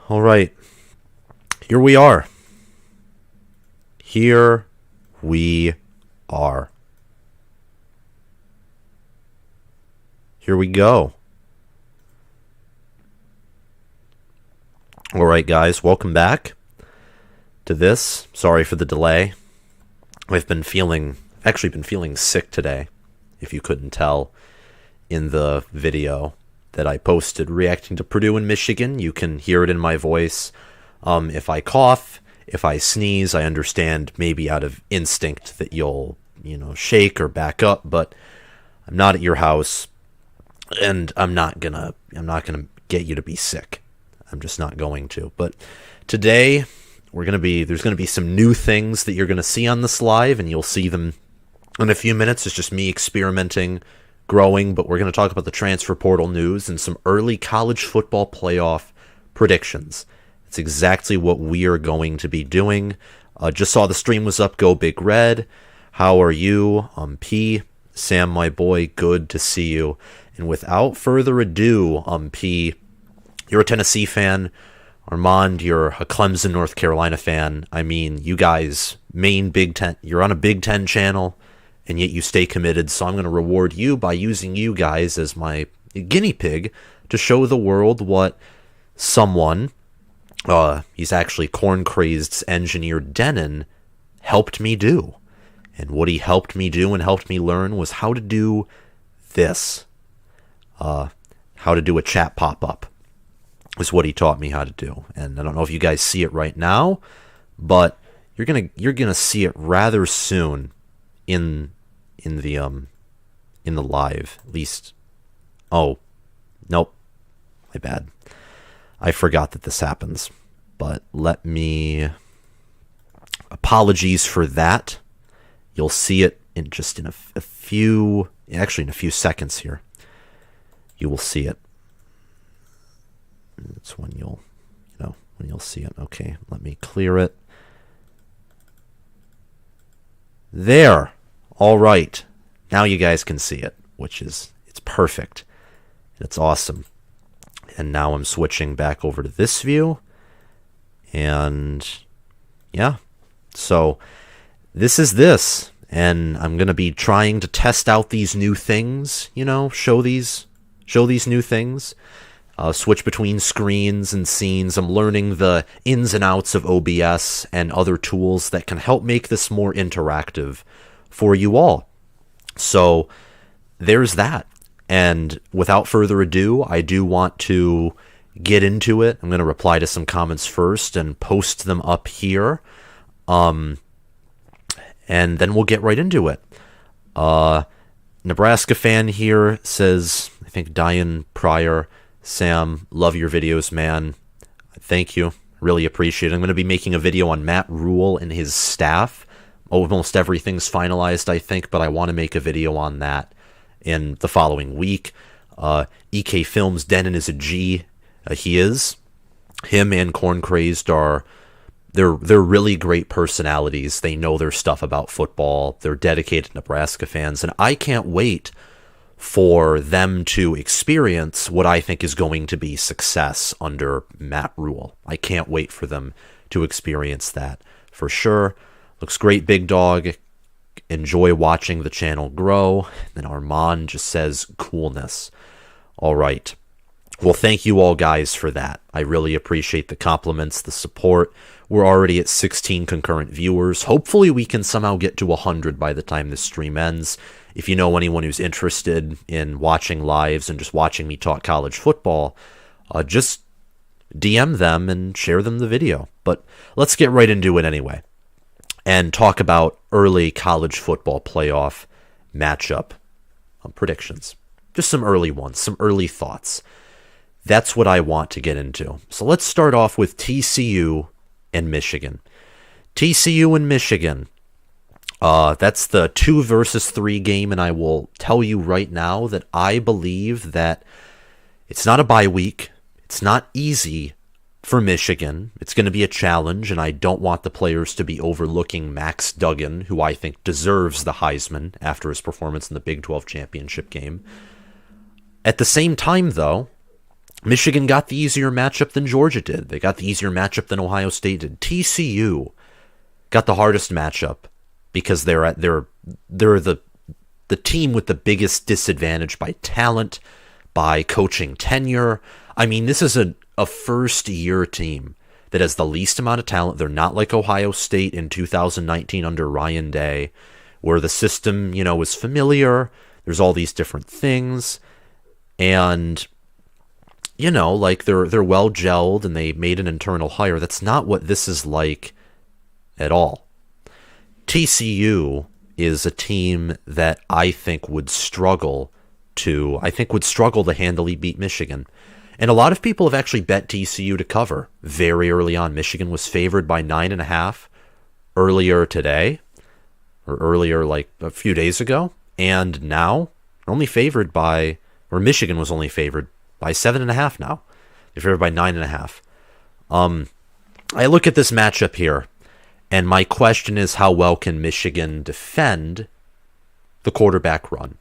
All right. Here we are. Here we are. Here we go. All right, guys, welcome back to this. Sorry for the delay. I've been feeling sick today, if you couldn't tell in the video that I posted reacting to Purdue and Michigan. You can hear it in my voice. If I cough, if I sneeze, I understand maybe out of instinct that you'll, shake or back up, but I'm not at your house, and I'm not gonna get you to be sick. I'm just not going to. But today there's gonna be some new things that you're gonna see on this live, and you'll see them in a few minutes. It's just me experimenting, growing, but we're gonna talk about the transfer portal news and some early college football playoff predictions. It's exactly what we are going to be doing. Just saw the stream was up. Go Big Red. How are you? P. Sam, my boy, good to see you. And without further ado, P, you're a Tennessee fan. Armand, you're a Clemson, North Carolina fan. I mean, you guys, main Big Ten, you're on a Big Ten channel, and yet you stay committed. So I'm going to reward you by using you guys as my guinea pig to show the world what someone, he's actually corn-crazed's engineer Devin, helped me do. And what he helped me do and helped me learn was how to do this. How to do a chat pop-up is what he taught me how to do. And I don't know if you guys see it right now, but you're gonna see it rather soon in the live, at least. Oh, nope, my bad. I forgot that this happens, but apologies for that. You'll see it in a few seconds here. You will see it. That's when you'll see it. Okay, let me clear it. There. All right. Now you guys can see it, it's perfect. It's awesome. And now I'm switching back over to this view. And yeah. So this is this. And I'm going to be trying to test out these new things, show these new things. Switch between screens and scenes. I'm learning the ins and outs of OBS and other tools that can help make this more interactive for you all. So there's that. And without further ado, I do want to get into it. I'm going to reply to some comments first and post them up here. And then we'll get right into it. Nebraska fan here says, I think Diane Pryor, Sam, love your videos, man. Thank you. Really appreciate it. I'm going to be making a video on Matt Rule and his staff. Almost everything's finalized, I think, but I want to make a video on that in the following week. EK Films, Devin is a G. He is. Him and Corn Crazed they're really great personalities. They know their stuff about football. They're dedicated Nebraska fans, and I can't wait for them to experience what I think is going to be success under Matt Rule. I can't wait for them to experience that for sure. Looks great, Big Dog. Enjoy watching the channel grow. And then Armand just says coolness. All right. Well, thank you all guys for that. I really appreciate the compliments, the support. We're already at 16 concurrent viewers. Hopefully we can somehow get to 100 by the time this stream ends. If you know anyone who's interested in watching lives and just watching me talk college football, just DM them and share them the video. But let's get right into it anyway and talk about early college football playoff matchup predictions. Just some early ones, some early thoughts. That's what I want to get into. So let's start off with TCU and Michigan. TCU and Michigan. That's the 2 versus 3 game, and I will tell you right now that I believe that it's not a bye week. It's not easy for Michigan. It's going to be a challenge, and I don't want the players to be overlooking Max Duggan, who I think deserves the Heisman after his performance in the Big 12 championship game. At the same time, though, Michigan got the easier matchup than Georgia did. They got the easier matchup than Ohio State did. TCU got the hardest matchup because they're the team with the biggest disadvantage by talent, by coaching tenure. I mean, this is a first-year team that has the least amount of talent. They're not like Ohio State in 2019 under Ryan Day, where the system, is familiar. There's all these different things. And, like they're well gelled and they made an internal hire. That's not what this is like at all. TCU is a team that I think would struggle to handily beat Michigan. And a lot of people have actually bet TCU to cover very early on. Michigan was favored by 9.5 earlier today, or earlier like a few days ago. And now Michigan was only favored by 7.5 now. They're favored by 9.5. I look at this matchup here, and my question is, how well can Michigan defend the quarterback run?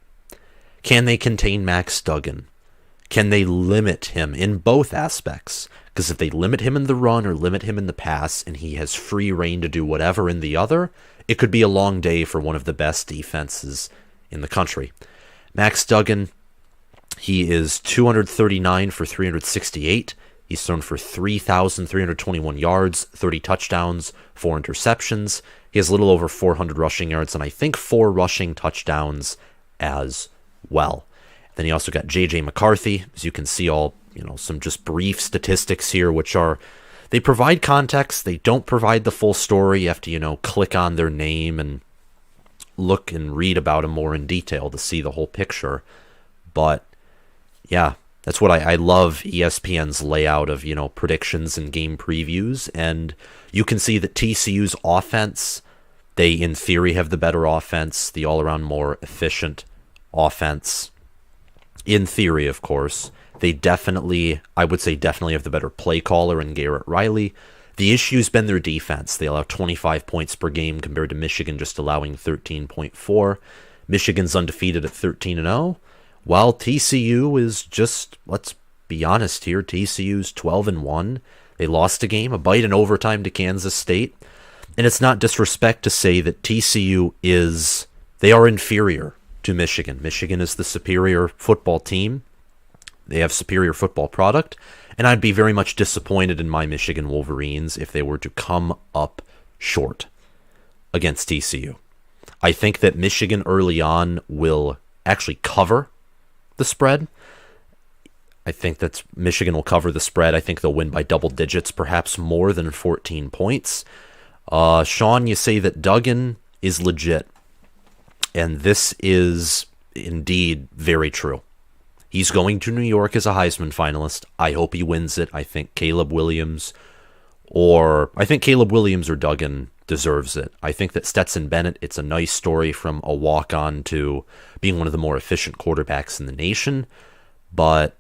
Can they contain Max Duggan? Can they limit him in both aspects? Because if they limit him in the run or limit him in the pass, and he has free reign to do whatever in the other, it could be a long day for one of the best defenses in the country. Max Duggan, he is 239 for 368. He's thrown for 3,321 yards, 30 touchdowns, 4 interceptions. He has a little over 400 rushing yards, and I think 4 rushing touchdowns as well. Then you also got J.J. McCarthy. As you can see, some just brief statistics here, they provide context. They don't provide the full story. You have to, click on their name and look and read about them more in detail to see the whole picture. But yeah, that's what I love ESPN's layout of, predictions and game previews. And you can see that TCU's offense, they in theory have the better offense, the all-around more efficient offense. In theory, of course. They I would say definitely have the better play caller in Garrett Riley. The issue's been their defense. They allow 25 points per game compared to Michigan just allowing 13.4. Michigan's undefeated at 13-0. While TCU is just, let's be honest here, TCU's 12-1. They lost a game, a bite in overtime to Kansas State. And it's not disrespect to say that TCU they are inferior to Michigan. Michigan is the superior football team. They have superior football product. And I'd be very much disappointed in my Michigan Wolverines if they were to come up short against TCU. I think that Michigan early on will actually cover the spread. I think that Michigan will cover the spread. I think they'll win by double digits, perhaps more than 14 points. Sean, you say that Duggan is legit. And this is indeed very true. He's going to New York as a Heisman finalist. I hope he wins it. I think Caleb Williams or Duggan deserves it. I think that Stetson Bennett, it's a nice story from a walk-on to being one of the more efficient quarterbacks in the nation, but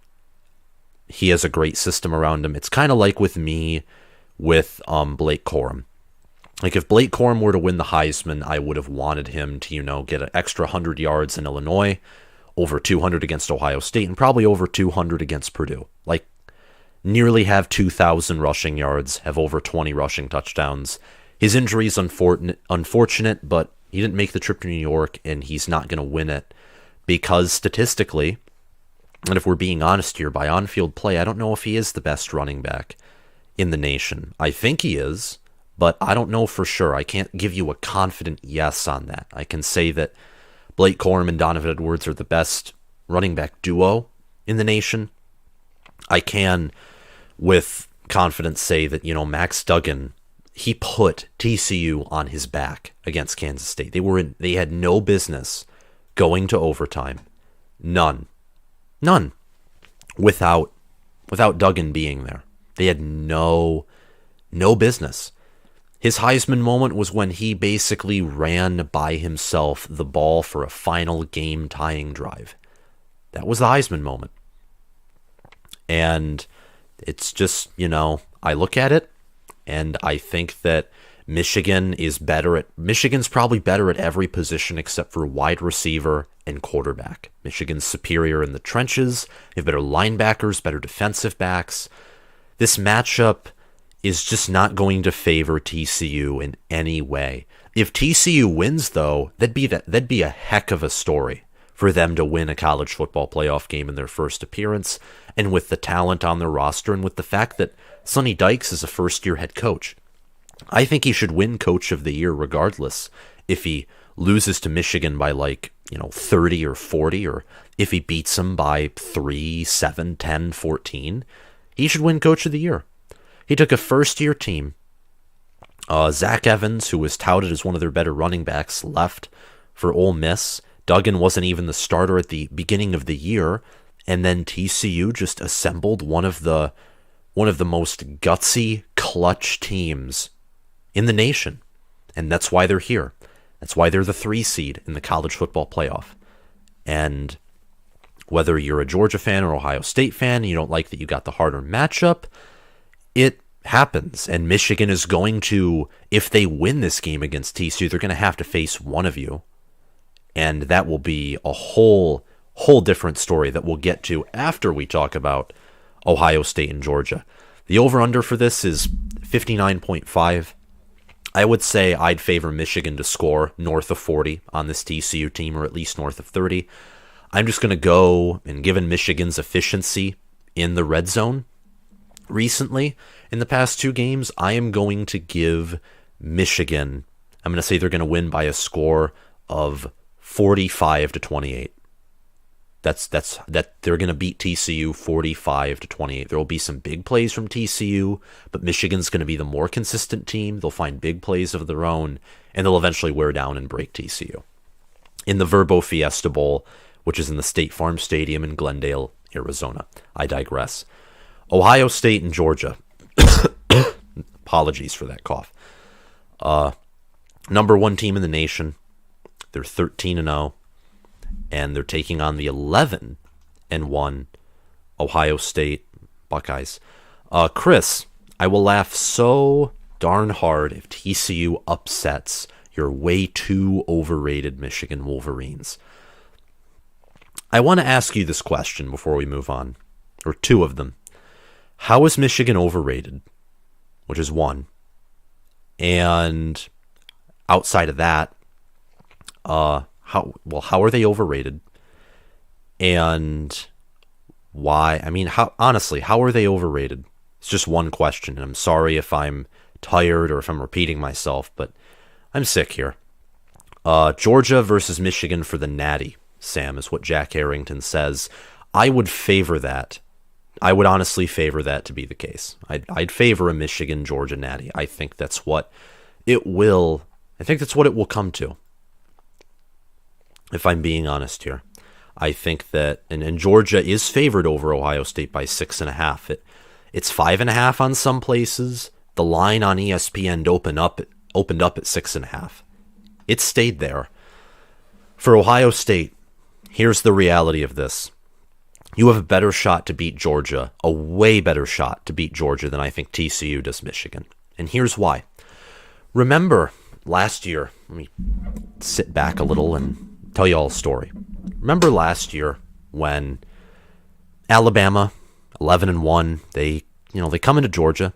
he has a great system around him. It's kind of like with me with Blake Corum. Like if Blake Corum were to win the Heisman, I would have wanted him to, get an extra 100 yards in Illinois, over 200 against Ohio State, and probably over 200 against Purdue. Like nearly have 2,000 rushing yards, have over 20 rushing touchdowns. His injury is unfortunate, but he didn't make the trip to New York, and he's not going to win it because statistically, and if we're being honest here, by on-field play, I don't know if he is the best running back in the nation. I think he is, but I don't know for sure. I can't give you a confident yes on that. I can say that Blake Corum and Donovan Edwards are the best running back duo in the nation. I can, with confidence, say that, Max Duggan, he put TCU on his back against Kansas State. They had no business going to overtime. None. Without Duggan being there. They had no business. His Heisman moment was when he basically ran by himself the ball for a final game-tying drive. That was the Heisman moment. And it's just, I look at it, and I think that Michigan's probably better at every position except for wide receiver and quarterback. Michigan's superior in the trenches. They have better linebackers, better defensive backs. This matchup is just not going to favor TCU in any way. If TCU wins, though, that'd be a heck of a story for them to win a college football playoff game in their first appearance, and with the talent on their roster, and with the fact that Sonny Dykes is a first-year head coach. I think he should win Coach of the Year regardless if he loses to Michigan by 30 or 40, or if he beats them by 3, 7, 10, 14. He should win Coach of the Year. He took a first-year team. Zach Evans, who was touted as one of their better running backs, left for Ole Miss. Duggan wasn't even the starter at the beginning of the year, and then TCU just assembled one of the most gutsy, clutch teams in the nation, and that's why they're here. That's why they're the 3 seed in the college football playoff. And whether you're a Georgia fan or Ohio State fan, and you don't like that you got the harder matchup, it happens. And Michigan is going to, if they win this game against TCU, they're going to have to face one of you. And that will be a whole different story that we'll get to after we talk about Ohio State and Georgia. The over-under for this is 59.5. I would say I'd favor Michigan to score north of 40 on this TCU team, or at least north of 30. I'm just going to go, and given Michigan's efficiency in the red zone recently, in the past 2 games, I am going to give Michigan, I'm going to say they're going to win by a score of 45-28. That they're going to beat TCU 45-28. There will be some big plays from TCU, but Michigan's going to be the more consistent team. They'll find big plays of their own, and they'll eventually wear down and break TCU. In the Verbo Fiesta Bowl, which is in the State Farm Stadium in Glendale, Arizona. I digress. Ohio State and Georgia. Apologies for that cough. Number 1 team in the nation. They're 13-0. And they're taking on the 11-1 Ohio State Buckeyes. Chris, I will laugh so darn hard if TCU upsets your way too overrated Michigan Wolverines. I want to ask you this question before we move on, or 2 of them. How is Michigan overrated? Which is 1. And outside of that, how are they overrated? And why? I mean, how are they overrated? It's just one question, and I'm sorry if I'm tired or if I'm repeating myself, but I'm sick here. Georgia versus Michigan for the Natty, Sam, is what Jack Harrington says. I would favor that. I would honestly favor that to be the case. I'd favor a Michigan-Georgia Natty. I think that's what it will come to. If I'm being honest here, I think that, and Georgia is favored over Ohio State by 6.5. It's 5.5 on some places. The line on ESPN opened up at 6.5. It stayed there. For Ohio State, here's the reality of this. You have a better shot to beat Georgia, a way better shot to beat Georgia than I think TCU does Michigan. And here's why. Remember last year, let me sit back a little and tell you all a story. Remember last year when Alabama, 11-1, they come into Georgia,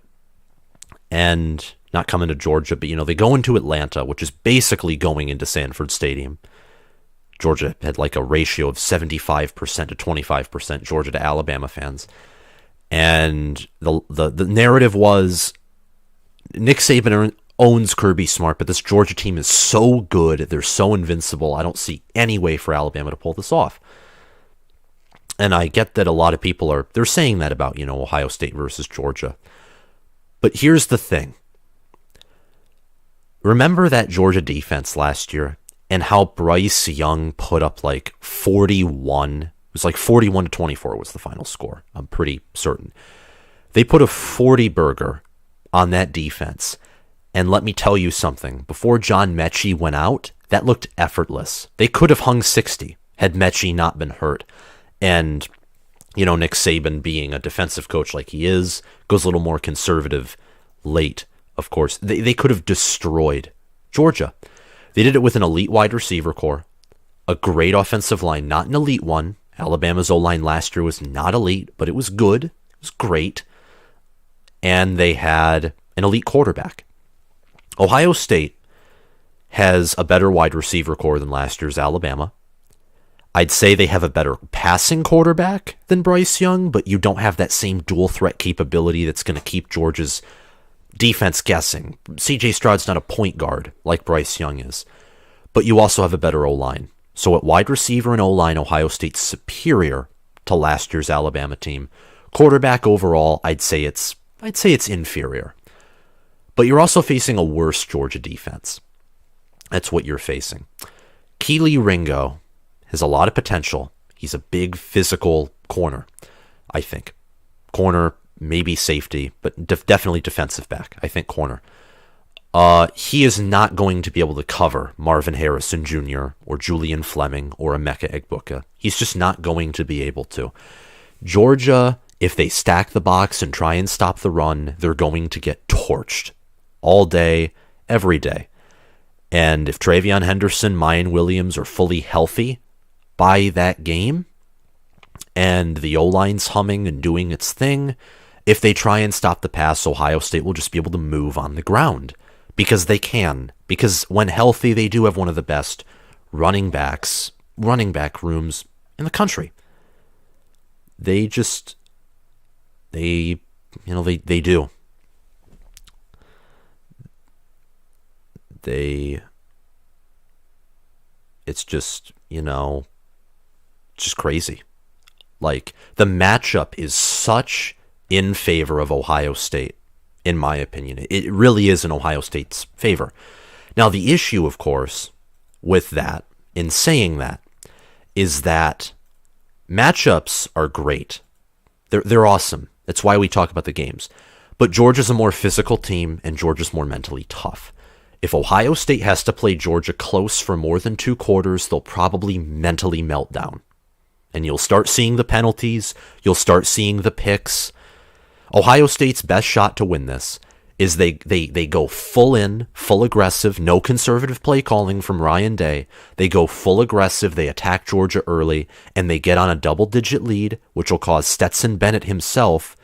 and not come into Georgia, but they go into Atlanta, which is basically going into Sanford Stadium. Georgia had like a ratio of 75% to 25% Georgia to Alabama fans. And the narrative was Nick Saban owns Kirby Smart, but this Georgia team is so good. They're so invincible. I don't see any way for Alabama to pull this off. And I get that a lot of people they're saying that about, Ohio State versus Georgia. But here's the thing. Remember that Georgia defense last year and how Bryce Young put up like 41? It was like 41-24 was the final score. I'm pretty certain. They put a 40 burger on that defense. And let me tell you something. Before John Mechie went out, that looked effortless. They could have hung 60 had Mechie not been hurt. And, Nick Saban, being a defensive coach like he is, goes a little more conservative late of course. They could have destroyed Georgia. They did it with an elite wide receiver core, a great offensive line, not an elite one. Alabama's O-line last year was not elite, but it was good. It was great. And they had an elite quarterback. Ohio State has a better wide receiver core than last year's Alabama. I'd say they have a better passing quarterback than Bryce Young, but you don't have that same dual threat capability that's going to keep Georgia's defense guessing. CJ Stroud's not a point guard like Bryce Young is, but you also have a better O-line. So at wide receiver and O-line, Ohio State's superior to last year's Alabama team. Quarterback overall, I'd say it's inferior. But you're also facing a worse Georgia defense. That's what you're facing. Kelee Ringo has a lot of potential. He's a big physical corner, I think. Corner, maybe safety, but definitely defensive back. I think corner. He is not going to be able to cover Marvin Harrison Jr. or Julian Fleming or Emeka Egbuka. He's just not going to be able to. Georgia, if they stack the box and try and stop the run, they're going to get torched all day, every day. And if Travion Henderson, Mayan Williams are fully healthy by that game, and the O-line's humming and doing its thing, if they try and stop the pass, Ohio State will just be able to move on the ground. Because they can. Because when healthy, they do have one of the best running back rooms in the country. They do. It's just, just crazy. Like, the matchup is such in favor of Ohio State, in my opinion. It really is in Ohio State's favor. Now, the issue, of course, with that, in saying that, is that matchups are great. They're awesome. That's why we talk about the games. But Georgia's a more physical team, and Georgia's more mentally tough. If Ohio State has to play Georgia close for more than 2 quarters, they'll probably mentally melt down. And you'll start seeing the penalties. You'll start seeing the picks. Ohio State's best shot to win this is they go full in, full aggressive, no conservative play calling from Ryan Day. They go full aggressive, they attack Georgia early, and they get on a double-digit lead, which will cause Stetson Bennett himself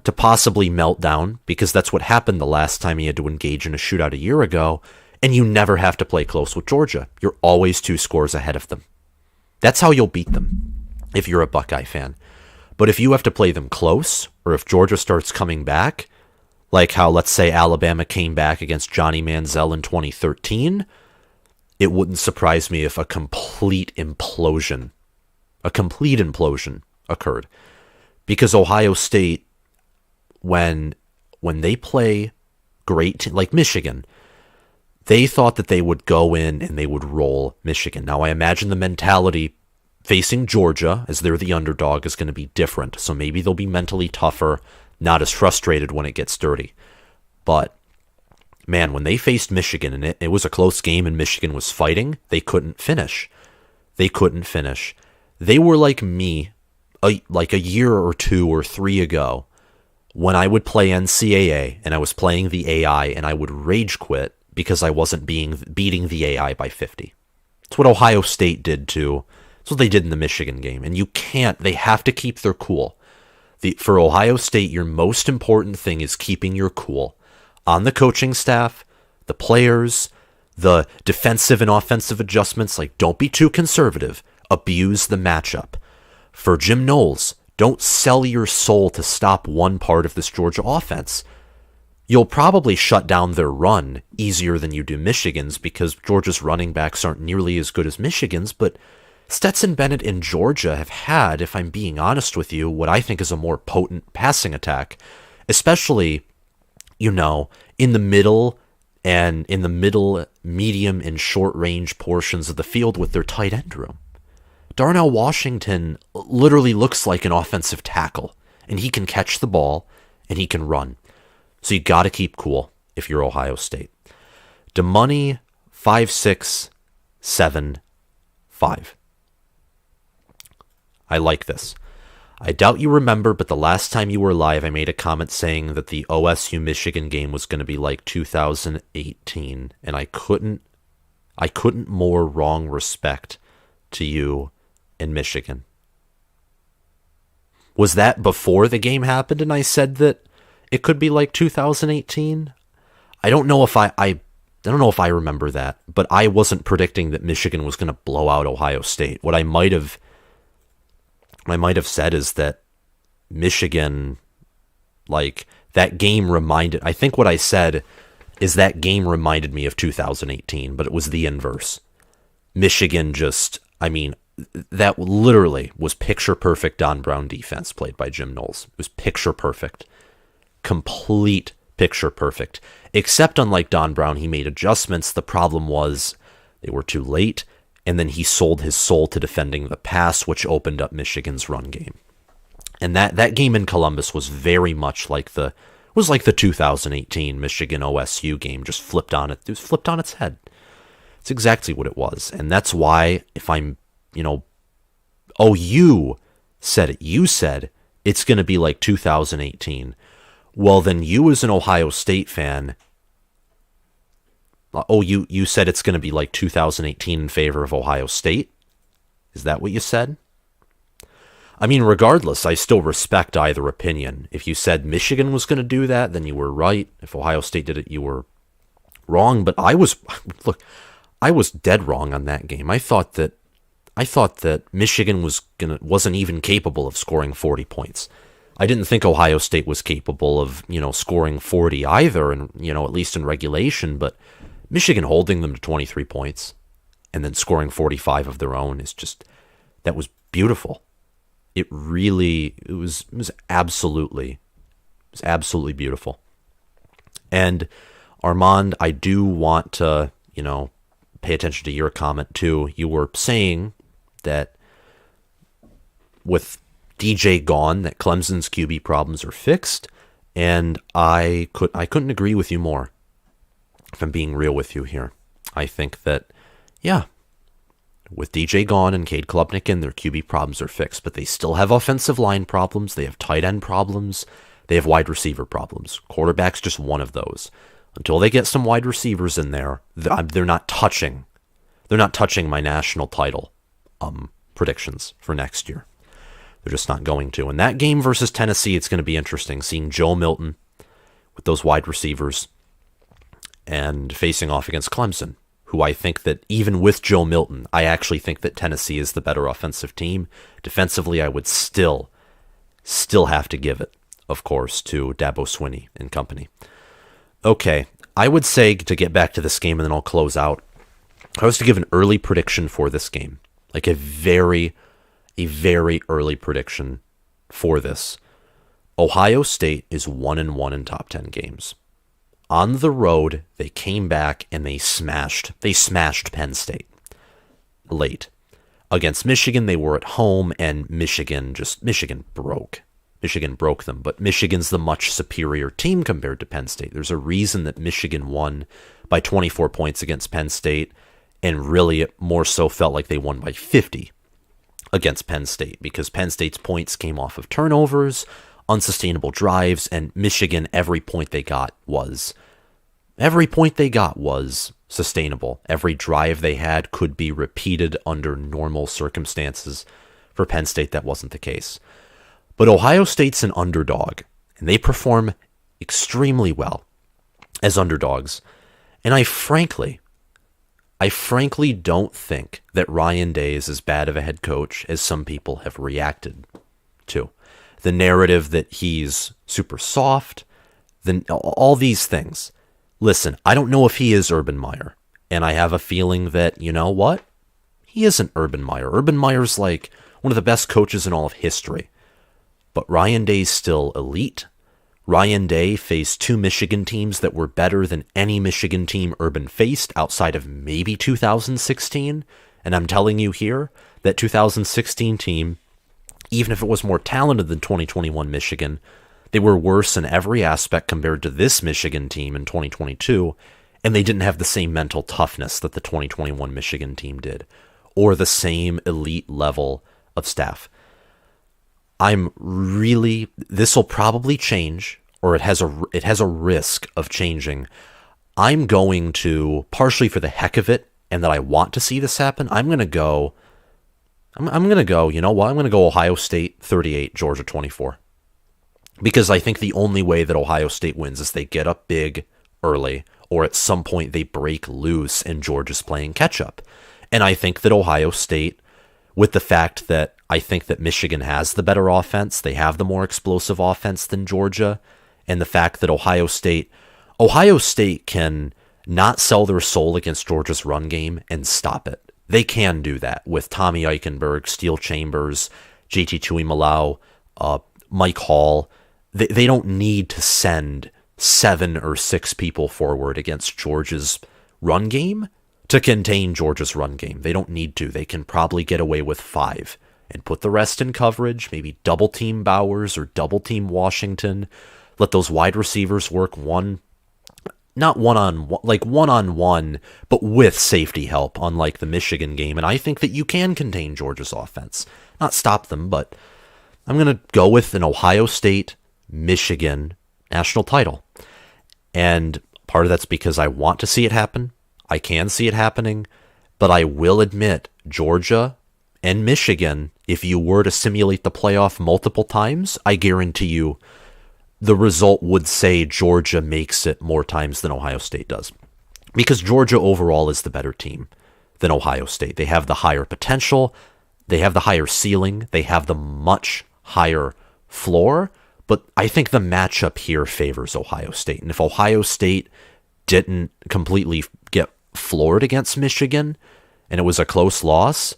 to possibly melt down, because that's what happened the last time he had to engage in a shootout a year ago, and you never have to play close with Georgia. You're always 2 scores ahead of them. That's how you'll beat them if you're a Buckeye fan. But if you have to play them close, or if Georgia starts coming back, like how, let's say, Alabama came back against Johnny Manziel in 2013, it wouldn't surprise me if a complete implosion occurred. Because Ohio State, when they play great, like Michigan, they thought that they would go in and they would roll Michigan. Now, I imagine the mentality facing Georgia, as they're the underdog, is going to be different. So maybe they'll be mentally tougher, not as frustrated when it gets dirty. But, man, when they faced Michigan, and it was a close game and Michigan was fighting, they couldn't finish. They were like me, like a year or 2 or 3 ago, when I would play NCAA, and I was playing the AI, and I would rage quit because I wasn't beating the AI by 50. It's what Ohio State did too. That's what they did in the Michigan game. And they have to keep their cool. For Ohio State, your most important thing is keeping your cool. On the coaching staff, the players, the defensive and offensive adjustments, like, don't be too conservative. Abuse the matchup. For Jim Knowles, don't sell your soul to stop one part of this Georgia offense. You'll probably shut down their run easier than you do Michigan's, because Georgia's running backs aren't nearly as good as Michigan's, but Stetson Bennett and Georgia have had, if I'm being honest with you, what I think is a more potent passing attack, especially, in the middle, medium, and short range portions of the field with their tight end room. Darnell Washington literally looks like an offensive tackle, and he can catch the ball, and he can run. So you got to keep cool if you're Ohio State. DeMoney 5-6-7-5. I like this. I doubt you remember, but the last time you were live, I made a comment saying that the OSU Michigan game was going to be like 2018, and I couldn't more wrong respect to you in Michigan. Was that before the game happened and I said that it could be like 2018? I don't know if I don't know if I remember that, but I wasn't predicting that Michigan was going to blow out Ohio State. What I might have said is that Michigan, like, that game reminded, I think what I said is that game reminded me of 2018, but it was the inverse. Michigan just, I mean, that literally was picture perfect Don Brown defense played by Jim Knowles. It was picture perfect. Complete picture perfect. Except unlike Don Brown, he made adjustments. The problem was they were too late, and then he sold his soul to defending the pass, which opened up Michigan's run game. And that game in Columbus was very much like the 2018 Michigan OSU game, just flipped on it. It was flipped on its head. It's exactly what it was. And that's why if I'm, you said it. You said it's going to be like 2018. Well, then you as an Ohio State fan, you said it's going to be like 2018 in favor of Ohio State? Is that what you said? I mean, regardless, I still respect either opinion. If you said Michigan was going to do that, then you were right. If Ohio State did it, you were wrong. But I was dead wrong on that game. I thought that Michigan wasn't even capable of scoring 40 points. I didn't think Ohio State was capable of, scoring 40 either, and at least in regulation, but Michigan holding them to 23 points and then scoring 45 of their own that was beautiful. It was absolutely beautiful. And Armand, I do want to, pay attention to your comment too. You were saying that with DJ gone, that Clemson's QB problems are fixed, and I couldn't agree with you more. If I'm being real with you here, I think that, yeah, with DJ gone and Cade Klubnik in, their QB problems are fixed, but they still have offensive line problems, they have tight end problems, they have wide receiver problems. Quarterback's just one of those. Until they get some wide receivers in there, they're not touching my national title predictions for next year. They're just not going to. In that game versus Tennessee, it's going to be interesting seeing Joe Milton with those wide receivers and facing off against Clemson, who I think that even with Joe Milton, I actually think that Tennessee is the better offensive team. Defensively, I would still have to give it, of course, to Dabo Swinney and company. Okay, I would say, to get back to this game and then I'll close out, I was to give an early prediction for this game, like a very early prediction for this. Ohio State is 1-1 in top 10 games. On the road, they came back and they smashed Penn State late. Against Michigan, they were at home, and Michigan broke. Michigan broke them, but Michigan's the much superior team compared to Penn State. There's a reason that Michigan won by 24 points against Penn State, and really it more so felt like they won by 50 against Penn State, because Penn State's points came off of turnovers, unsustainable drives, and Michigan, every point they got was sustainable. Every drive they had could be repeated under normal circumstances. For Penn State, that wasn't the case. But Ohio State's an underdog, and they perform extremely well as underdogs. And I frankly don't think that Ryan Day is as bad of a head coach as some people have reacted to. The narrative that he's super soft, all these things. Listen, I don't know if he is Urban Meyer, and I have a feeling that, you know what? He isn't Urban Meyer. Urban Meyer's like one of the best coaches in all of history. But Ryan Day's still elite. Ryan Day faced two Michigan teams that were better than any Michigan team Urban faced outside of maybe 2016. And I'm telling you here, that 2016 team, even if it was more talented than 2021 Michigan, they were worse in every aspect compared to this Michigan team in 2022, and they didn't have the same mental toughness that the 2021 Michigan team did, or the same elite level of staff. this will probably change, or it has a risk of changing. I'm going to, partially for the heck of it, and that I want to see this happen, I'm going to go, you know what? I'm going to go Ohio State 38, Georgia 24. Because I think the only way that Ohio State wins is they get up big early, or at some point they break loose and Georgia's playing catch up. And I think that Ohio State, with the fact that I think that Michigan has the better offense, they have the more explosive offense than Georgia, and the fact that Ohio State can not sell their soul against Georgia's run game and stop it. They can do that with Tommy Eichenberg, Steele Chambers, JT Tuimoloau, Mike Hall. They don't need to send 7 or 6 people forward against Georgia's run game to contain Georgia's run game. They don't need to. They can probably get away with 5 and put the rest in coverage, maybe double team Bowers or double team Washington. Let those wide receivers work not one-on-one, but with safety help, unlike the Michigan game. And I think that you can contain Georgia's offense. Not stop them, but I'm going to go with an Ohio State-Michigan national title. And part of that's because I want to see it happen. I can see it happening. But I will admit, Georgia and Michigan, if you were to simulate the playoff multiple times, I guarantee you the result would say Georgia makes it more times than Ohio State does. Because Georgia overall is the better team than Ohio State. They have the higher potential, they have the higher ceiling, they have the much higher floor, but I think the matchup here favors Ohio State. And if Ohio State didn't completely get floored against Michigan, and it was a close loss,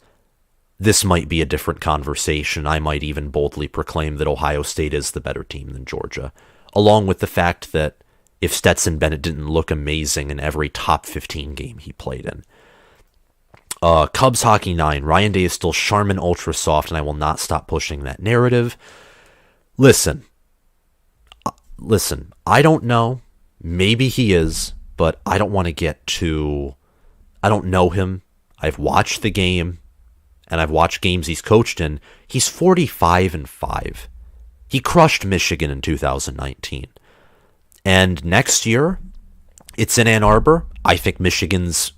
this might be a different conversation. I might even boldly proclaim that Ohio State is the better team than Georgia, along with the fact that if Stetson Bennett didn't look amazing in every top 15 game he played in. Cubs Hockey 9, Ryan Day is still Charmin Ultra Soft, and I will not stop pushing that narrative. Listen, I don't know. Maybe he is, but I don't want to get too... I don't know him. I've watched the game, and I've watched games he's coached in. He's 45-5. He crushed Michigan in 2019. And next year, it's in Ann Arbor. I think Michigan's,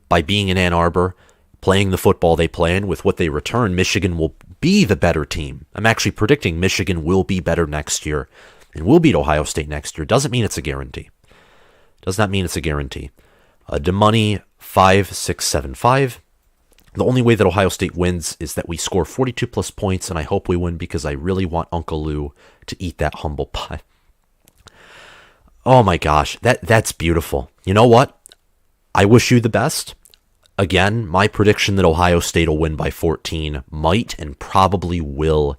by being in Ann Arbor, playing the football they play in with what they return, Michigan will be the better team. I'm actually predicting Michigan will be better next year and will beat Ohio State next year. Doesn't mean it's a guarantee. Does not mean it's a guarantee. DeMoney 5675. The only way that Ohio State wins is that we score 42 plus points, and I hope we win because I really want Uncle Lou to eat that humble pie. Oh my gosh, that's beautiful. You know what? I wish you the best. Again, my prediction that Ohio State will win by 14 might and probably will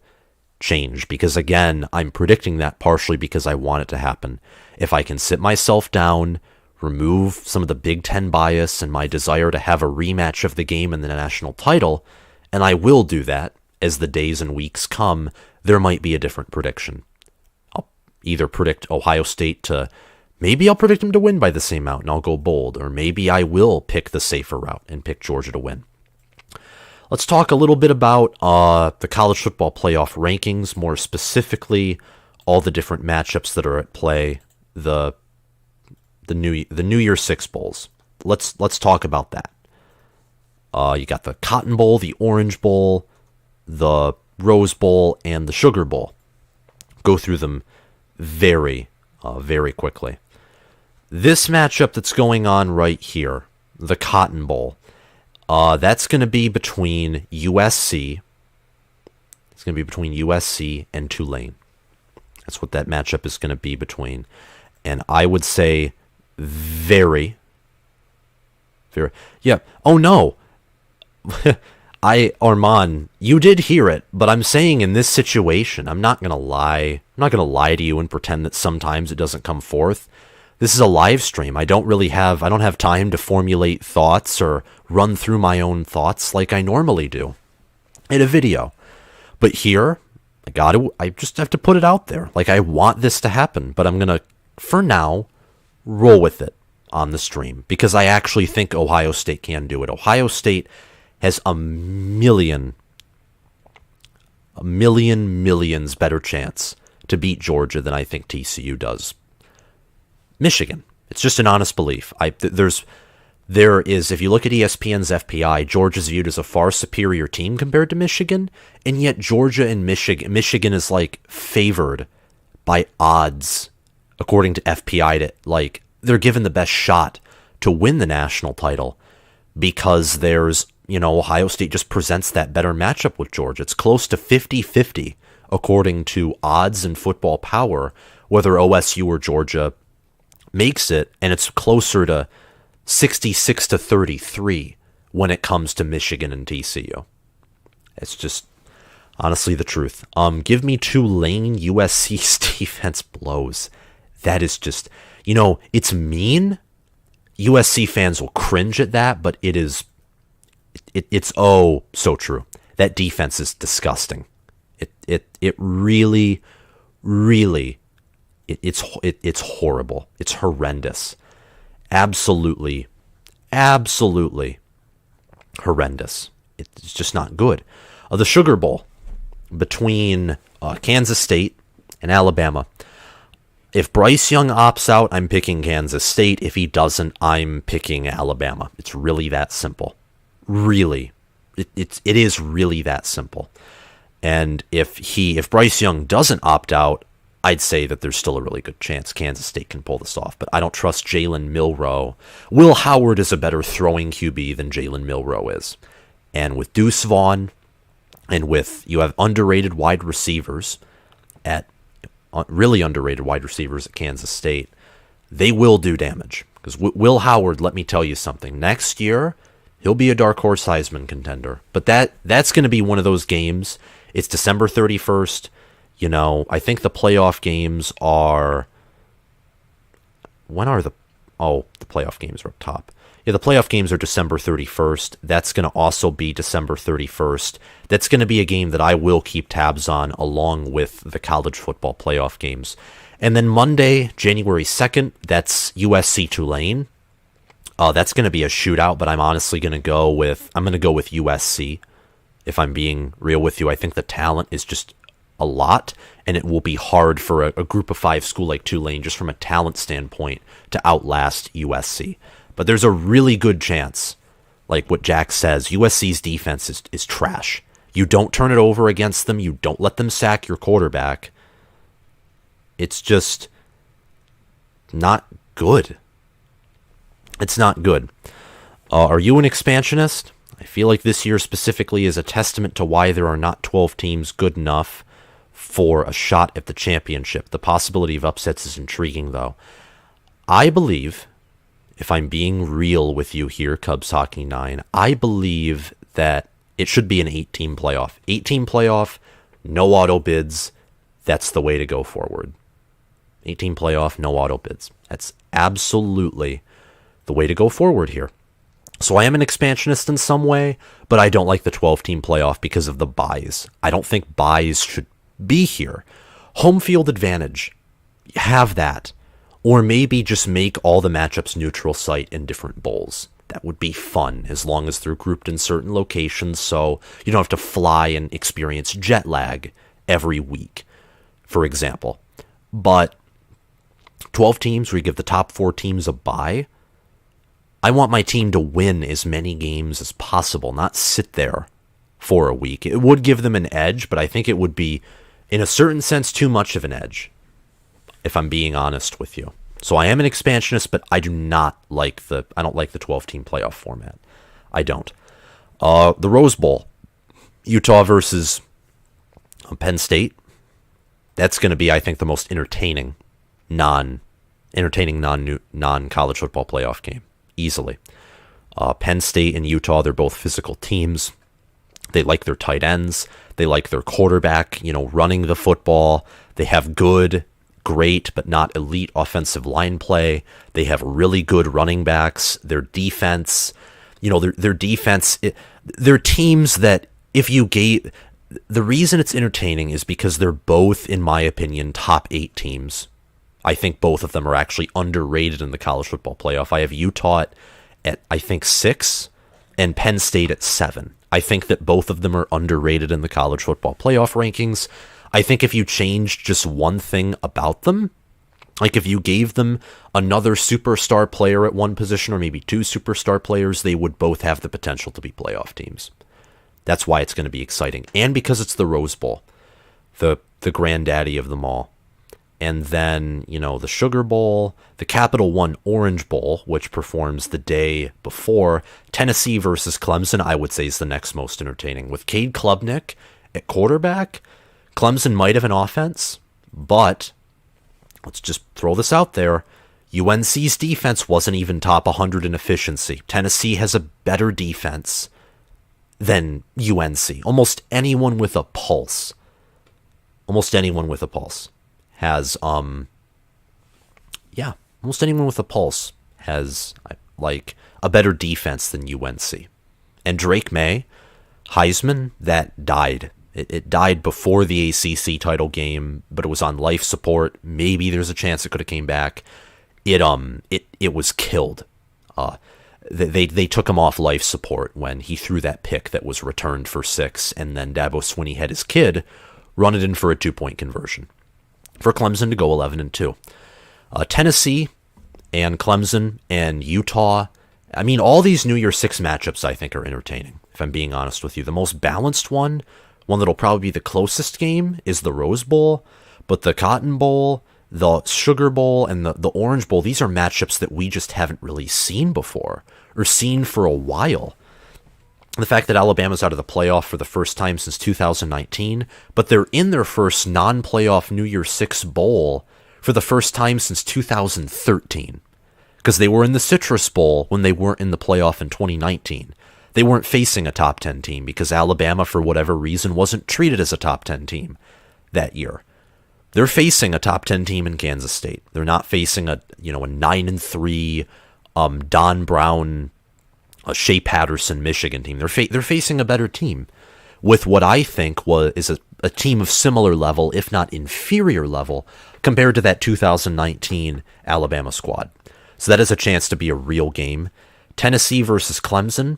change, because again, I'm predicting that partially because I want it to happen. If I can sit myself down, remove some of the Big Ten bias and my desire to have a rematch of the game and the national title, and I will do that as the days and weeks come, there might be a different prediction. I'll either predict Ohio State to, maybe I'll predict them to win by the same amount and I'll go bold, or maybe I will pick the safer route and pick Georgia to win. Let's talk a little bit about the college football playoff rankings, more specifically all the different matchups that are at play, the New Year Six Bowls. Let's talk about that. You got the Cotton Bowl, the Orange Bowl, the Rose Bowl, and the Sugar Bowl. Go through them very quickly. This matchup that's going on right here, the Cotton Bowl, that's going to be between USC. It's going to be between USC and Tulane. That's what that matchup is going to be between. And I would say very. Yeah. Oh no. Armand, you did hear it, but I'm saying in this situation, I'm not going to lie. I'm not going to lie to you and pretend that sometimes it doesn't come forth. This is a live stream. I don't have time to formulate thoughts or run through my own thoughts like I normally do in a video. But here, I just have to put it out there. Like, I want this to happen, but I'm going to, for now, roll with it on the stream because I actually think Ohio State can do it. Ohio State has a million a millions better chance to beat Georgia than I think TCU does Michigan. It's just an honest belief. There is, if you look at ESPN's FPI, Georgia's viewed as a far superior team compared to Michigan, and yet Georgia and Michigan is like favored by odds according to FPI to like they're given the best shot to win the national title because there's, Ohio State just presents that better matchup with Georgia. It's close to 50-50 according to odds and football power, whether OSU or Georgia makes it, and it's closer to 66-33 when it comes to Michigan and TCU. It's just honestly the truth. Give me Tulane. USC's defense blows. That is just, it's mean. USC fans will cringe at that, but it's oh so true. That defense is disgusting. It really it's horrible. It's horrendous. Absolutely horrendous. It's just not good. The Sugar Bowl between Kansas State and Alabama. If Bryce Young opts out, I'm picking Kansas State. If he doesn't, I'm picking Alabama. It's really that simple. Really. It is really that simple. And if Bryce Young doesn't opt out, I'd say that there's still a really good chance Kansas State can pull this off. But I don't trust Jalen Milroe. Will Howard is a better throwing QB than Jalen Milroe is. And with Deuce Vaughn, and you have underrated wide receivers really underrated wide receivers at Kansas State, they will do damage. Because Will Howard, let me tell you something, next year, he'll be a dark horse Heisman contender. But that's going to be one of those games. It's December 31st. I think the playoff games are... When are the playoff games are up top. Yeah, the playoff games are December 31st. That's going to also be December 31st. That's going to be a game that I will keep tabs on along with the college football playoff games. And then Monday, January 2nd, that's USC Tulane. That's going to be a shootout, but I'm honestly going to go with USC. If I'm being real with you, I think the talent is just a lot, and it will be hard for a group of five school like Tulane, just from a talent standpoint, to outlast USC. But there's a really good chance, like what Jack says, USC's defense is trash. You don't turn it over against them. You don't let them sack your quarterback. It's just not good. It's not good. Are you an expansionist? I feel like this year specifically is a testament to why there are not 12 teams good enough for a shot at the championship. The possibility of upsets is intriguing, though. I believe, if I'm being real with you here, Cubs Hockey 9, I believe that it should be an 8-team playoff. 8-team playoff, no auto bids. That's the way to go forward. 8-team playoff, no auto bids. That's absolutely the way to go forward here. So I am an expansionist in some way, but I don't like the 12-team playoff because of the buys. I don't think buys should be here. Home field advantage, have that. Or maybe just make all the matchups neutral site in different bowls. That would be fun, as long as they're grouped in certain locations, so you don't have to fly and experience jet lag every week, for example. But 12 teams where you give the top 4 teams a bye, I want my team to win as many games as possible, not sit there for a week. It would give them an edge, but I think it would be, in a certain sense, too much of an edge, if I'm being honest with you. So I am an expansionist, but I don't like the 12-team playoff format. I don't. The Rose Bowl, Utah versus Penn State. That's going to be, I think, the most entertaining non-college football playoff game. Easily. Penn State and Utah, they're both physical teams. They like their tight ends. They like their quarterback, running the football. They have great, but not elite offensive line play. They have really good running backs. Their defense, their defense, they're teams that the reason it's entertaining is because they're both, in my opinion, top 8 teams. I think both of them are actually underrated in the college football playoff. I have Utah at I think 6 and Penn State at 7. I think that both of them are underrated in the college football playoff rankings. I think if you changed just one thing about them, like if you gave them another superstar player at one position or maybe two superstar players, they would both have the potential to be playoff teams. That's why it's going to be exciting. And because it's the Rose Bowl, the granddaddy of them all. And then, the Sugar Bowl, the Capital One Orange Bowl, which performs the day before. Tennessee versus Clemson, I would say, is the next most entertaining. With Cade Klubnik at quarterback, Clemson might have an offense, but let's just throw this out there. UNC's defense wasn't even top 100 in efficiency. Tennessee has a better defense than UNC. Almost anyone with a pulse has almost anyone with a pulse has like a better defense than UNC. And Drake May, Heisman, that died. It died before the ACC title game, but it was on life support. Maybe there's a chance it could have came back. It was killed. They took him off life support when he threw that pick that was returned for 6, and then Dabo Swinney had his kid run it in for a 2-point conversion for Clemson to go 11-2. Tennessee and Clemson and Utah. I mean, all these New Year's 6 matchups I think are entertaining, if I'm being honest with you. The most balanced one that'll probably be the closest game, is the Rose Bowl, but the Cotton Bowl, the Sugar Bowl, and the Orange Bowl, these are matchups that we just haven't really seen before, or seen for a while. The fact that Alabama's out of the playoff for the first time since 2019, but they're in their first non-playoff New Year's 6 bowl for the first time since 2013, because they were in the Citrus Bowl when they weren't in the playoff in 2019. They weren't facing a top 10 team because Alabama, for whatever reason, wasn't treated as a top 10 team that year. They're facing a top 10 team in Kansas State. They're not facing a 9-3 Don Brown, Shea Patterson, Michigan team. They're facing a better team with what I think is a team of similar level, if not inferior level, compared to that 2019 Alabama squad. So that is a chance to be a real game. Tennessee versus Clemson.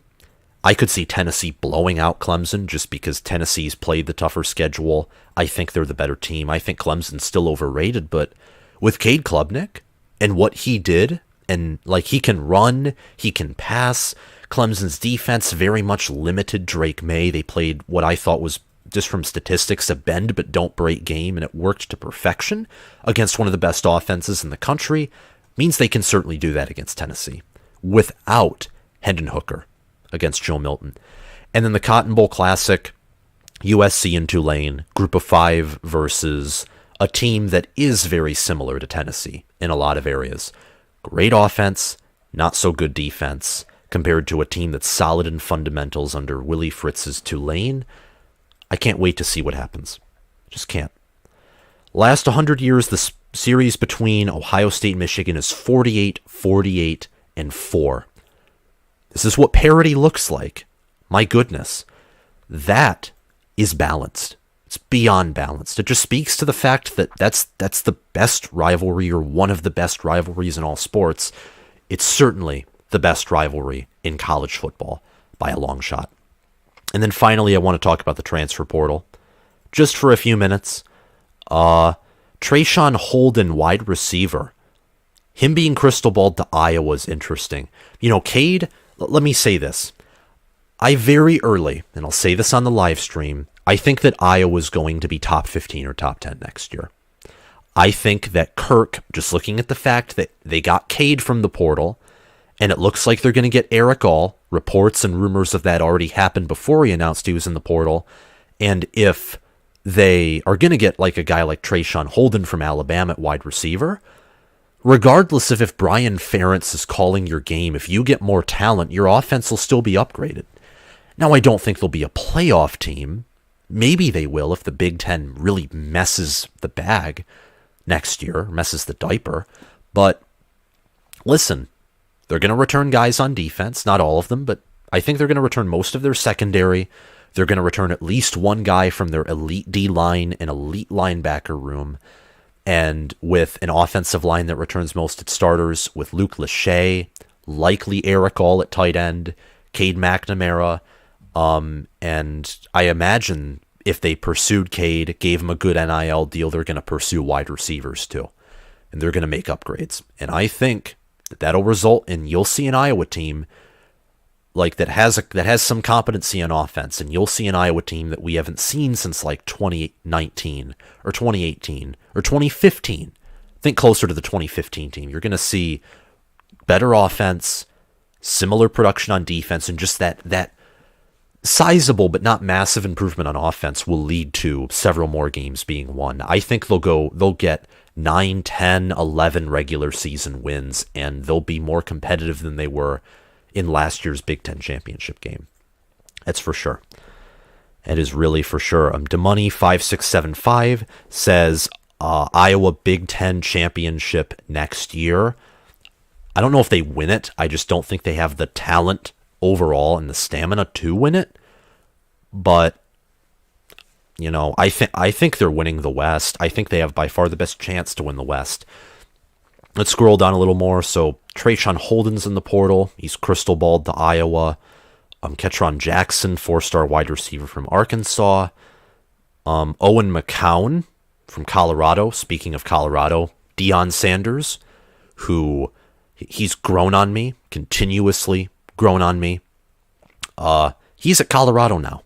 I could see Tennessee blowing out Clemson just because Tennessee's played the tougher schedule. I think they're the better team. I think Clemson's still overrated, but with Cade Klubnik and what he did, and like he can run, he can pass. Clemson's defense very much limited Drake May. They played what I thought was, just from statistics, a bend but don't break game, and it worked to perfection against one of the best offenses in the country. Means they can certainly do that against Tennessee without Hendon Hooker against Joe Milton. And then the Cotton Bowl Classic, USC and Tulane, group of 5 versus a team that is very similar to Tennessee in a lot of areas. Great offense, not so good defense, compared to a team that's solid in fundamentals under Willie Fritz's Tulane. I can't wait to see what happens. Just can't. Last 100 years, the series between Ohio State and Michigan is 48, 48, and 4. This is what parity looks like. My goodness. That is balanced. It's beyond balanced. It just speaks to the fact that that's the best rivalry, or one of the best rivalries in all sports. It's certainly the best rivalry in college football by a long shot. And then finally, I want to talk about the transfer portal. Just for a few minutes. Trayshawn Holden, wide receiver. Him being crystal balled to Iowa is interesting. Cade, let me say this. I very early, and I'll say this on the live stream, I think that Iowa's going to be top 15 or top 10 next year. I think that Kirk, just looking at the fact that they got Cade from the portal, and it looks like they're going to get Erick, reports and rumors of that already happened before he announced he was in the portal, and if they are going to get like a guy like Trayshawn Holden from Alabama at wide receiver, regardless of if Brian Ferentz is calling your game, if you get more talent, your offense will still be upgraded. Now, I don't think they'll be a playoff team. Maybe they will if the Big Ten really messes the bag next year, messes the diaper. But listen, they're going to return guys on defense, not all of them, but I think they're going to return most of their secondary. They're going to return at least one guy from their elite D-line and elite linebacker room. And with an offensive line that returns most its starters, with Luke Lachey, likely Erick at tight end, Cade McNamara, And I imagine if they pursued Cade, gave him a good NIL deal, they're going to pursue wide receivers too. And they're going to make upgrades. And I think that that'll result in, you'll see an Iowa team like that has some competency on offense, and you'll see an Iowa team that we haven't seen since like 2019 or 2018 or 2015. Think closer to the 2015 team. You're going to see better offense, similar production on defense, and just that sizable but not massive improvement on offense will lead to several more games being won. I think they'll get 9, 10, 11 regular season wins, and they'll be more competitive than they were in last year's Big Ten championship game. That's for sure. It is really for sure. DeMoney5675 says Iowa Big Ten championship next year. I don't know if they win it. I just don't think they have the talent overall and the stamina to win it. But I think they're winning the West. I think they have by far the best chance to win the West. Let's scroll down a little more. So Trayshawn Holden's in the portal. He's crystal balled to Iowa. Ketron Jackson, 4-star wide receiver from Arkansas. Owen McCown from Colorado. Speaking of Colorado, Deion Sanders, who he's grown on me, continuously grown on me. He's at Colorado now.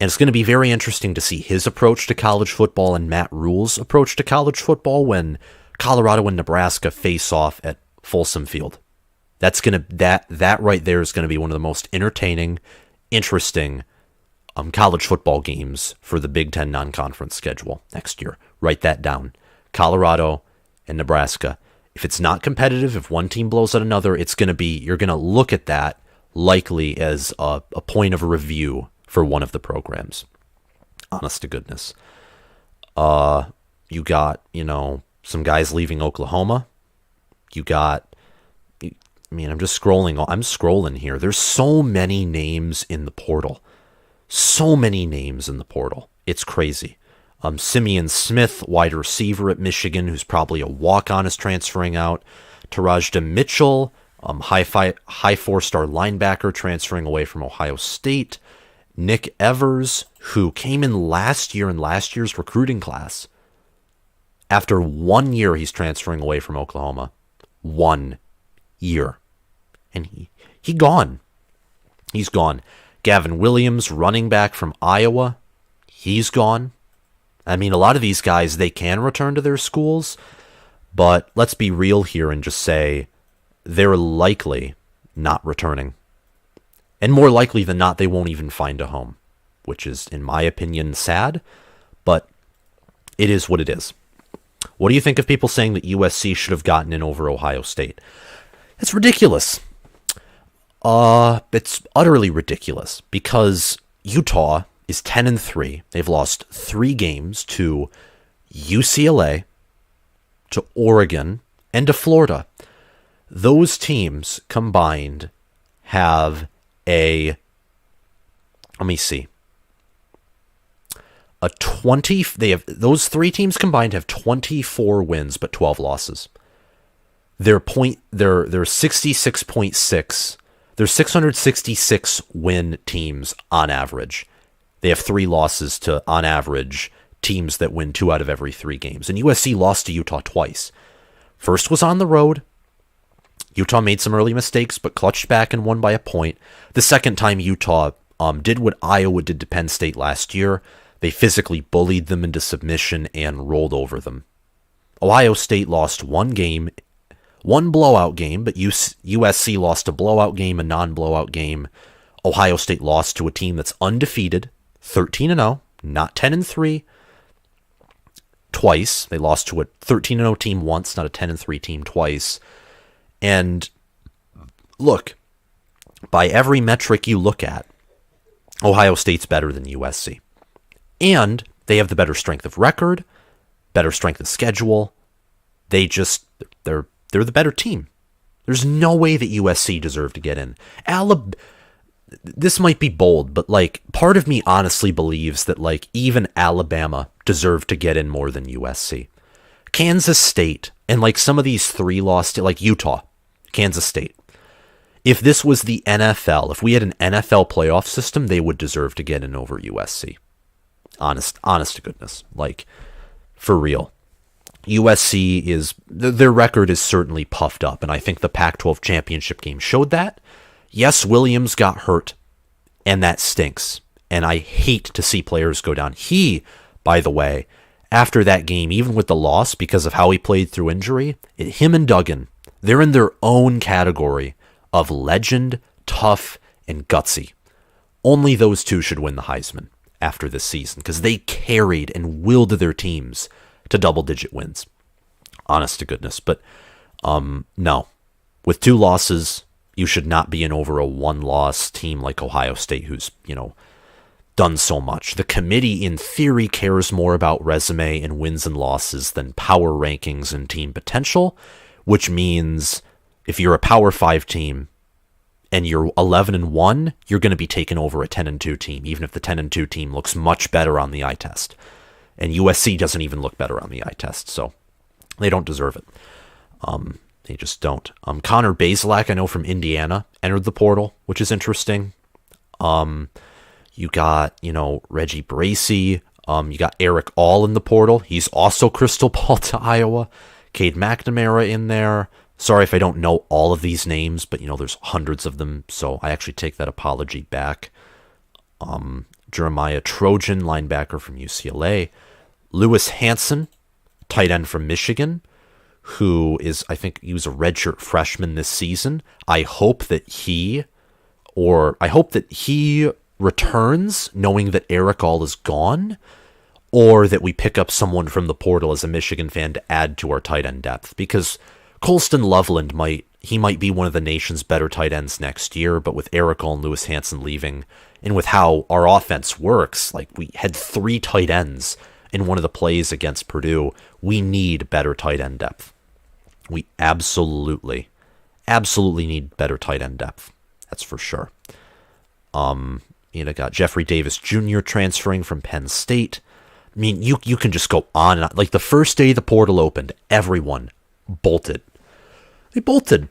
And it's going to be very interesting to see his approach to college football and Matt Rule's approach to college football when Colorado and Nebraska face off at Folsom Field. That right there is going to be one of the most entertaining, interesting college football games for the Big Ten non-conference schedule next year. Write that down. Colorado and Nebraska. If it's not competitive, if one team blows out another, you're going to look at that likely as a point of review for one of the programs. Honest to goodness. You got, some guys leaving Oklahoma. You got, I'm just scrolling. I'm scrolling here. There's so many names in the portal. It's crazy. Simeon Smith, wide receiver at Michigan, who's probably a walk-on, is transferring out. Tarajda Mitchell, high 4-star linebacker, transferring away from Ohio State. Nick Evers, who came in last year in last year's recruiting class. After 1 year, he's transferring away from Oklahoma. 1 year. And he gone. He's gone. Gavin Williams, running back from Iowa. He's gone. A lot of these guys, they can return to their schools, but let's be real here and just say they're likely not returning. And more likely than not, they won't even find a home, which is, in my opinion, sad, but it is what it is. What do you think of people saying that USC should have gotten in over Ohio State? It's ridiculous. It's utterly ridiculous because Utah is 10-3. They've lost 3 games to UCLA, to Oregon, and to Florida. Those teams combined have those 3 teams combined have 24 wins but 12 losses. They're 66.6. They're 666 win teams on average. They have 3 losses to, on average, teams that win 2 out of every 3 games. And USC lost to Utah twice. First was on the road. Utah made some early mistakes, but clutched back and won by a point. The second time, Utah did what Iowa did to Penn State last year. They physically bullied them into submission and rolled over them. Ohio State lost 1 game, 1 blowout game, but USC lost a blowout game, a non-blowout game. Ohio State lost to a team that's undefeated, 13-0, not 10-3. Twice. They lost to a 13-0 team once, not a 10-3 team twice. And look, by every metric you look at, Ohio State's better than USC. And they have the better strength of record, better strength of schedule. They're the better team. There's no way that USC deserved to get in. This might be bold, but part of me honestly believes that even Alabama deserved to get in more than USC. Kansas State and some of these 3 lost to Utah, Kansas State. If this was the NFL, if we had an NFL playoff system, they would deserve to get in over USC. Honest to goodness. Like, for real. USC is, their record is certainly puffed up, and I think the Pac-12 championship game showed that. Yes, Williams got hurt, and that stinks. And I hate to see players go down. He, by the way, after that game, even with the loss, because of how he played through injury, him and Duggan, they're in their own category of legend, tough, and gutsy. Only those two should win the Heisman after this season, because they carried and willed their teams to double-digit wins. Honest to goodness. But, no. With 2 losses, you should not be in over a 1-loss team like Ohio State, who's, done so much. The committee, in theory, cares more about resume and wins and losses than power rankings and team potential, which means if you're a Power 5 team and you're 11-1, you're going to be taking over a 10-2 team, even if the 10-2 team looks much better on the eye test. And USC doesn't even look better on the eye test, so they don't deserve it. They just don't. Connor Bazelak, I know from Indiana, entered the portal, which is interesting. You got, Reggie Bracey. You got Erick All in the portal. He's also crystal ball to Iowa. Cade McNamara in there. Sorry if I don't know all of these names, but, there's hundreds of them, so I actually take that apology back. Jeremiah Trojan, linebacker from UCLA. Lewis Hanson, tight end from Michigan, who is, I think he was a redshirt freshman this season. I hope that he returns knowing that Erick All is gone, or that we pick up someone from the portal as a Michigan fan to add to our tight end depth, because Colston Loveland might be one of the nation's better tight ends next year, but with Erick All and Lewis Hanson leaving, and with how our offense works, like we had 3 tight ends in one of the plays against Purdue, we need better tight end depth. We absolutely need better tight end depth. That's for sure. Got Jeffrey Davis Jr. transferring from Penn State. I mean, you can just go on and on. Like, the first day the portal opened, everyone bolted. They bolted.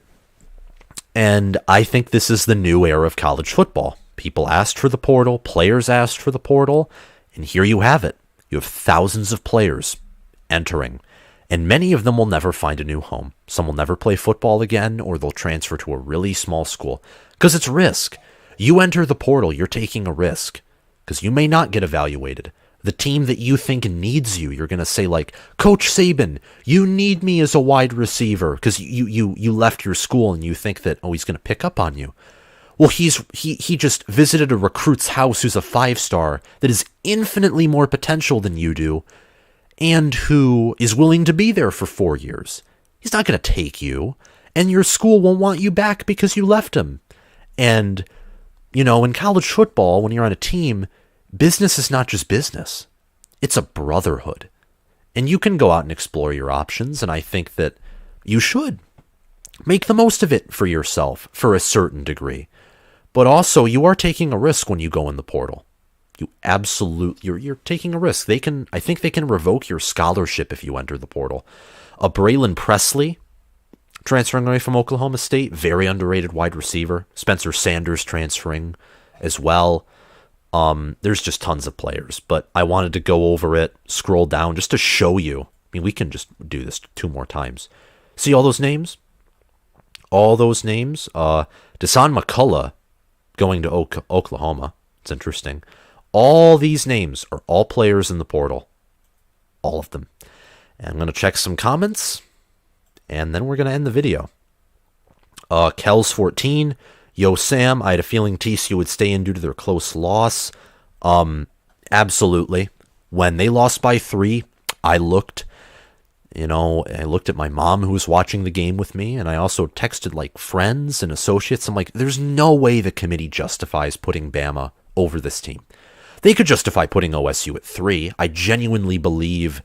And I think this is the new era of college football. People asked for the portal, players asked for the portal, and here you have it. You have thousands of players entering, and many of them will never find a new home. Some will never play football again, or they'll transfer to a really small school, because it's risk. You enter the portal, you're taking a risk, because you may not get evaluated. The team that you think needs you, you're going to say, like, Coach Saban, you need me as a wide receiver, because you left your school and you think that, he's going to pick up on you. Well, he just visited a recruit's house who's a 5-star that has infinitely more potential than you do, and who is willing to be there for 4 years. He's not going to take you, and your school won't want you back because you left him. And, in college football, when you're on a team, business is not just business. It's a brotherhood. And you can go out and explore your options, and I think that you should. Make the most of it for yourself, for a certain degree. But also, you are taking a risk when you go in the portal. You're taking a risk. I think they can revoke your scholarship if you enter the portal. Braylon Presley, transferring away from Oklahoma State, very underrated wide receiver. Spencer Sanders transferring as well. There's just tons of players, but I wanted to go over it, scroll down just to show you. I mean, we can just do this 2 more times. See all those names? Deshaun McCullough going to Oklahoma. It's interesting. All these names are all players in the portal. All of them. And I'm going to check some comments, and then we're going to end the video. Kels14, Yo Sam, I had a feeling TCU would stay in due to their close loss. Absolutely. When they lost by 3, I looked at my mom who was watching the game with me, and I also texted like friends and associates. I'm like, there's no way the committee justifies putting Bama over this team. They could justify putting OSU at 3. I genuinely believe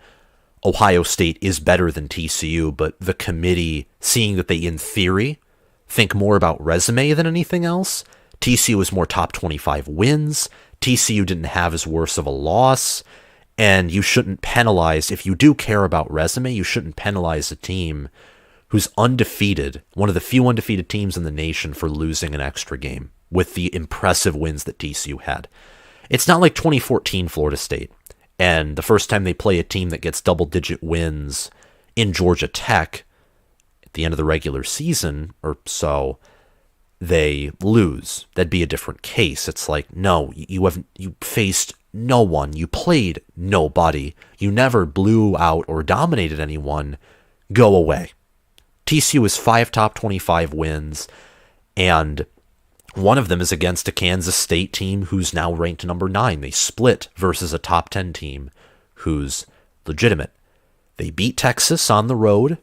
Ohio State is better than TCU, but the committee, seeing that they, in theory, think more about resume than anything else, TCU is more top 25 wins. TCU didn't have as worse of a loss. And you shouldn't penalize, if you do care about resume, you shouldn't penalize a team who's undefeated, one of the few undefeated teams in the nation for losing an extra game with the impressive wins that TCU had. It's not like 2014 Florida State, and the first time they play a team that gets double-digit wins in Georgia Tech at the end of the regular season or so, they lose. That'd be a different case. It's like, no, you faced no one. You played nobody. You never blew out or dominated anyone. Go away. TCU has 5 top 25 wins, and one of them is against a Kansas State team who's now ranked number 9. They split versus a top 10 team who's legitimate. They beat Texas on the road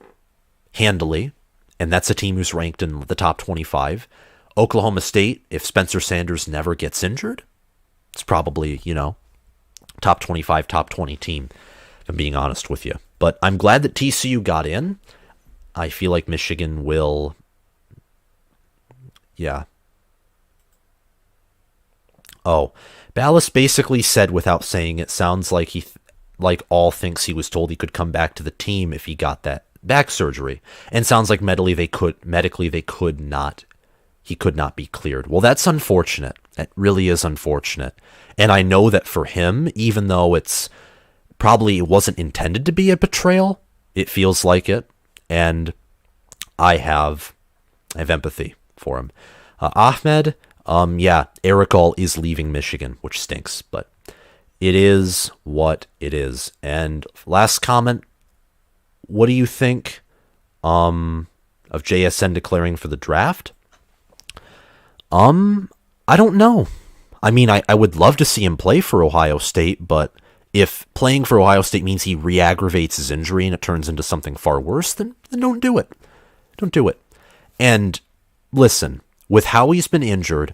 handily, and that's a team who's ranked in the top 25. Oklahoma State, if Spencer Sanders never gets injured, it's probably, top 25, top 20 team, if I'm being honest with you. But I'm glad that TCU got in. I feel like Michigan will, Oh, Ballas basically said without saying it, sounds like he all thinks he was told he could come back to the team if he got that back surgery. And sounds like medically they could not. He could not be cleared. Well, that's unfortunate. That really is unfortunate. And I know that for him, even though it wasn't intended to be a betrayal, it feels like it. And I have empathy for him. Ahmed, Erick is leaving Michigan, which stinks, but it is what it is. And last comment, what do you think of JSN declaring for the draft? I don't know. I mean, I would love to see him play for Ohio State, but if playing for Ohio State means he re-aggravates his injury and it turns into something far worse, then don't do it. Don't do it. And listen, with how he's been injured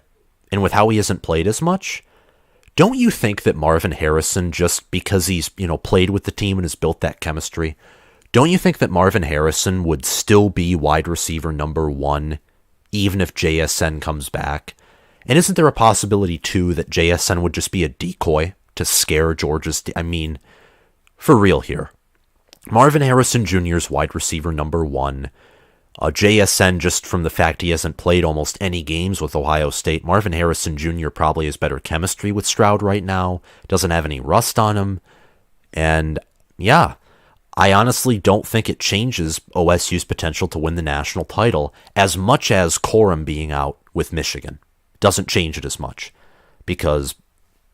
and with how he hasn't played as much, don't you think that Marvin Harrison, just because he's, played with the team and has built that chemistry, don't you think that Marvin Harrison would still be wide receiver number 1 even if JSN comes back? And isn't there a possibility, too, that JSN would just be a decoy to scare Georgia's... for real here. Marvin Harrison Jr. is wide receiver number 1. JSN, just from the fact he hasn't played almost any games with Ohio State, Marvin Harrison Jr. probably has better chemistry with Stroud right now, doesn't have any rust on him, and I honestly don't think it changes OSU's potential to win the national title as much as Corum being out with Michigan. Doesn't change it as much, because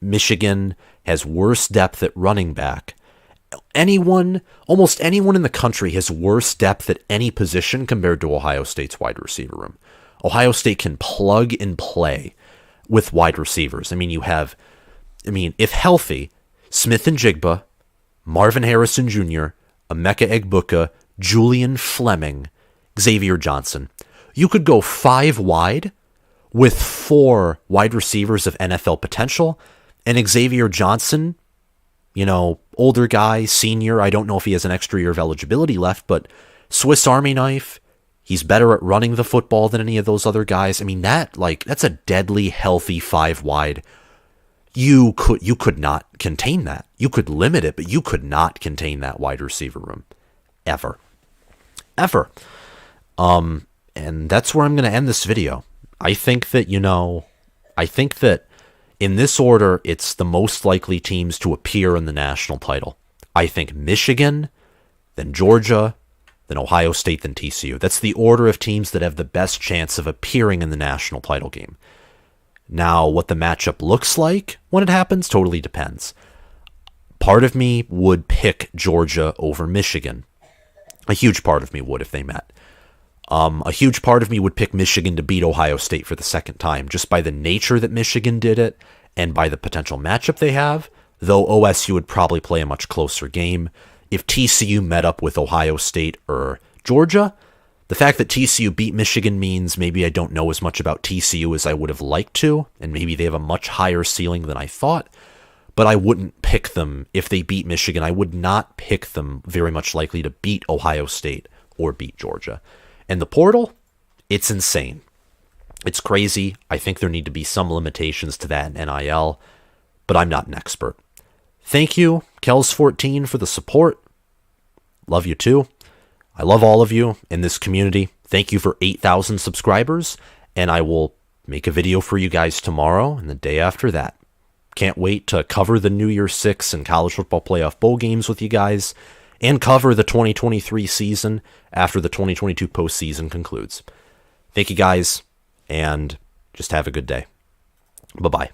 Michigan has worse depth at running back. Almost anyone in the country has worse depth at any position compared to Ohio State's wide receiver room. Ohio State can plug and play with wide receivers. If healthy, Smith and Jigba, Marvin Harrison Jr., Emeka Egbuka, Julian Fleming, Xavier Johnson. You could go 5 wide with 4 wide receivers of NFL potential, and Xavier Johnson, older guy, senior, I don't know if he has an extra year of eligibility left, but Swiss Army knife, he's better at running the football than any of those other guys. That's a deadly, healthy 5 wide. You could not contain that. You could limit it, but you could not contain that wide receiver room. Ever. And that's where I'm going to end this video. I think that in this order, it's the most likely teams to appear in the national title. I think Michigan, then Georgia, then Ohio State, then TCU. That's the order of teams that have the best chance of appearing in the national title game. Now, what the matchup looks like when it happens totally depends. Part of me would pick Georgia over Michigan. A huge part of me would if they met. A huge part of me would pick Michigan to beat Ohio State for the second time, just by the nature that Michigan did it and by the potential matchup they have, though OSU would probably play a much closer game. If TCU met up with Ohio State or Georgia, the fact that TCU beat Michigan means maybe I don't know as much about TCU as I would have liked to, and maybe they have a much higher ceiling than I thought, but I wouldn't pick them if they beat Michigan. I would not pick them very much likely to beat Ohio State or beat Georgia. And the portal, it's insane. It's crazy. I think there need to be some limitations to that in NIL, but I'm not an expert. Thank you, Kels14, for the support. Love you too. I love all of you in this community. Thank you for 8,000 subscribers, and I will make a video for you guys tomorrow and the day after that. Can't wait to cover the New Year's Six and College Football Playoff Bowl games with you guys, and cover the 2023 season after the 2022 postseason concludes. Thank you guys, and just have a good day. Bye-bye.